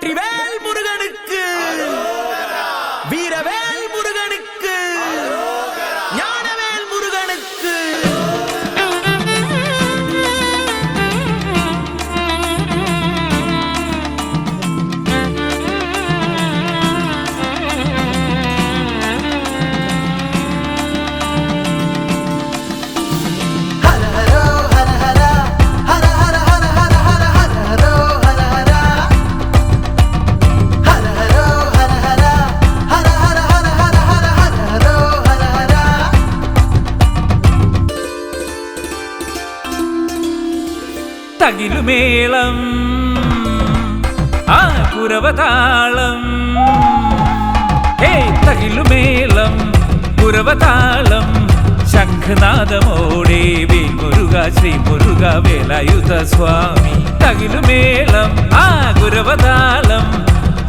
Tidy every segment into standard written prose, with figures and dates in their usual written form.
வெற்றிவேல் முருகனுக்கு, வீரவேல் முருகனுக்கு, ஞானவேல் முருகனுக்கு. തകിലുമേളം ആ കുരവതാളം, ഹേ തകിലുമേളം കുരവതാളം, ശംഖനാദമോടെ വേൽ മുരുക ശ്രീ മുരുക വേലായുധ സ്വാമി. തകിലുമേളം ആ കുരവതാളം,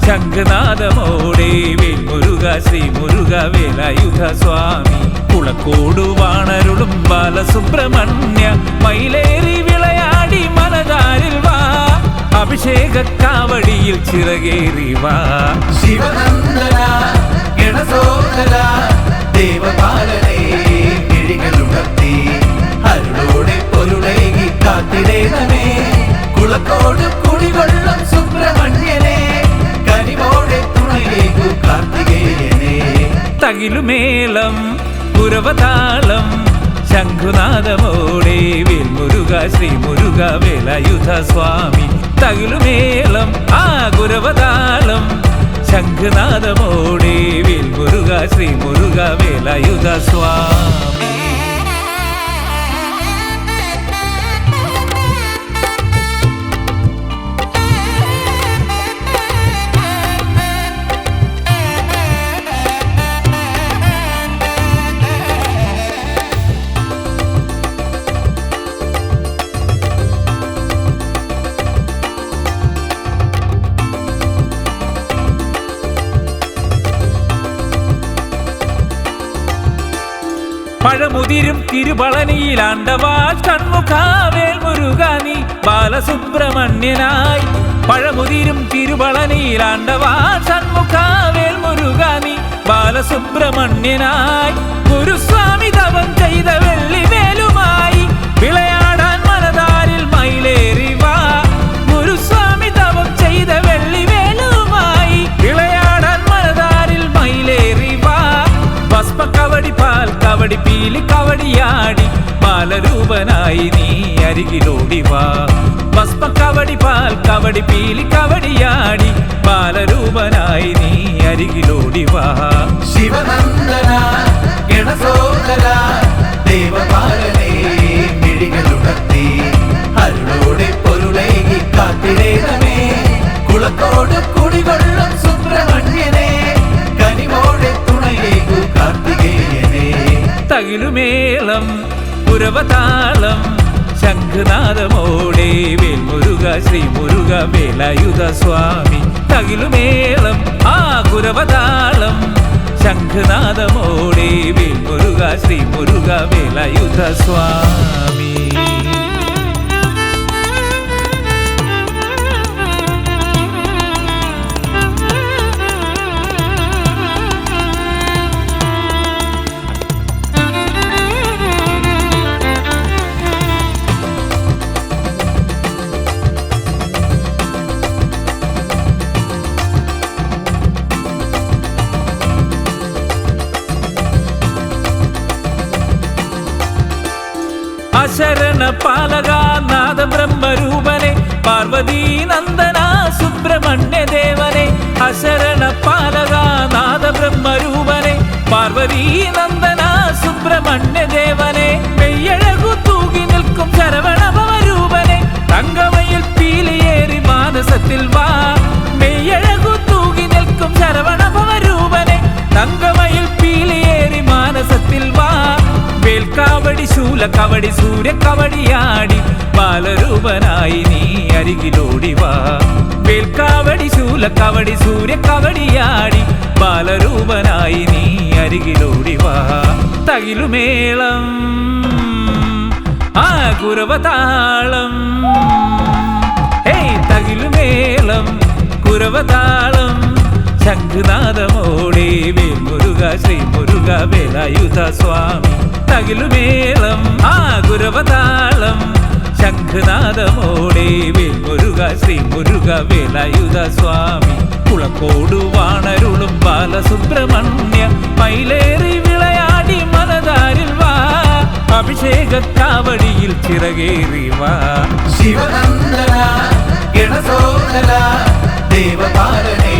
ശംഖനാദമോടെ വേൽ മുരുക ശ്രീ മുരുക വേലായുധ സ്വാമി. കുളക്കോട് വാണരുളും ബാലസുബ്രഹ്മണ്യ മയിലേറി വിളയാടി മനതാരിൽ വാ, അഭിഷേക കാവടിയിൽ ചിറകേറി വാ. ശിവനന്ദന ഗണസോദര ദേവപാലനേ കിഴികളുണർത്തി അരുളോടെ പൊരുളേകി കാത്തിടേണമേ. കുളക്കോട് കുടികൊള്ളും സുബ്രഹ്മണ്യനെ കനിവോടെ തുണയിലേക്കു കാർത്തികേയനെ. തകിലുമേളം കുരവതാളം, ശംഖുനാദമോടെ വേൽ മുരുക ശ്രീ മുരുക വേലായുധ സ്വാമി. തകിലുമേളം ആ കുരവതാളം, ശംഖുനാദമോടെ വേൽ മുരുക ശ്രീ മുരുക വേലായുധ സ്വാമി. പഴമുതിരും തിരുപളനിയിലാണ്ടവാ കൺമുഖാവേൽ മുരുക നീ ബാലസുബ്രഹ്മണ്യനായി. പഴമുതിരും തിരുപളനിയിലാണ്ടവാ കൺമുഖാവേൽ മുരുക നീ ബാലസുബ്രഹ്മണ്യനായി. ഗുരുസ്വാമി തവം ചെയ്ത വെള്ളിവേലുമായി വിളയാടാൻ മനതാരിൽ മയിലേറി വാ. ഗുരുസ്വാമി തവം ചെയ്ത വെള്ളിവേലുമായി വിളയാടാൻ മനതാരിൽ മയിലേറി വാ. ഭസ്മ കവടി പാൽ കവടി പീലി കവടിയാടി ബാലരൂപനായി നീ അരികിലോടി വാ. ഭസ്മ കവടി പാൽ കവടി പീലി കവടിയാടി ബാലരൂപനായി നീ അരികിലോടി വാ. ശിവനന്ദന ഗണസോദര ദേവപാലനേ കിഴികളുണർത്തി അരുളോടെ പൊരുളേകി കാത്തിടേണമേ. കുളക്കോട് കുടികൊള്ളും സുബ്രഹ്മണ്യനെ കനിവോടെ തുണയിലേക്കു കാർത്തികേയനെ. തകിലുമേളം കുരവതാളം, ശംഖനാദമോടെ വേൽ മുരുക ശ്രീ മുരുക വേലായുധ സ്വാമി. തകിലുമേളം ആ കുരവതാളം, ശംഖനാദമോടെ വേൽ മുരുക ശ്രീ മുരുക വേലായുധ സ്വാമി. അശരണ പാലക നാദ ബ്രഹ്മരൂപനെ പാർവതീ നന്ദന സുബ്രഹ്മണ്യ ദേവനെ. അശരണ പാലക നാദ ബ്രഹ്മരൂപനെ പാർവതീ നന്ദന സുബ്രഹ്മണ്യ ദേവനെ. മെയ്യഴകു തൂകി നിൽക്കും ശരവണഭവരൂപനെ തങ്കമയിൽ പീലിയേറി മാനസത്തിൽ വാ. മെയ്യഴകു തൂകി നിൽക്കും ശരവണഭവരൂപനെ തങ്കമയിൽ പീലിയേറി മാനസത്തിൽ വാ. വേൽക്കാവടി ശൂല കവടി സൂര്യ കവടിയാടി ബാലരൂപനായി നീ അരികിലോടി വാ. വേൽക്കാവടി ശൂല കവടി സൂര്യ കവടിയാടി ബാലരൂപനായി നീ അരികിലോടി വാ. തകിലുമേളം ആ കുരവതാളം, ഹേ തകിലുമേളം കുരവതാളം ശംഖുനാദമോടെ വേൽ മുരുക ശ്രീ മുരുക വേലായുധ സ്വാമി തകിലുമേളം ആ കുരവതാളം ശംഖുനാദമോടെ വേൽ മുരുക ശ്രീ മുരുക വേലായുധ സ്വാമി കുളക്കോട് വാണരുളും ബാലസുബ്രഹ്മണ്യ മയിലേറി വിളയാടി മനതാരിൽ വാ അഭിഷേക കാവടിയിൽ ചിറകേറി വാ ശിവനന്ദന ഗണസോദര ദേവപാലനേ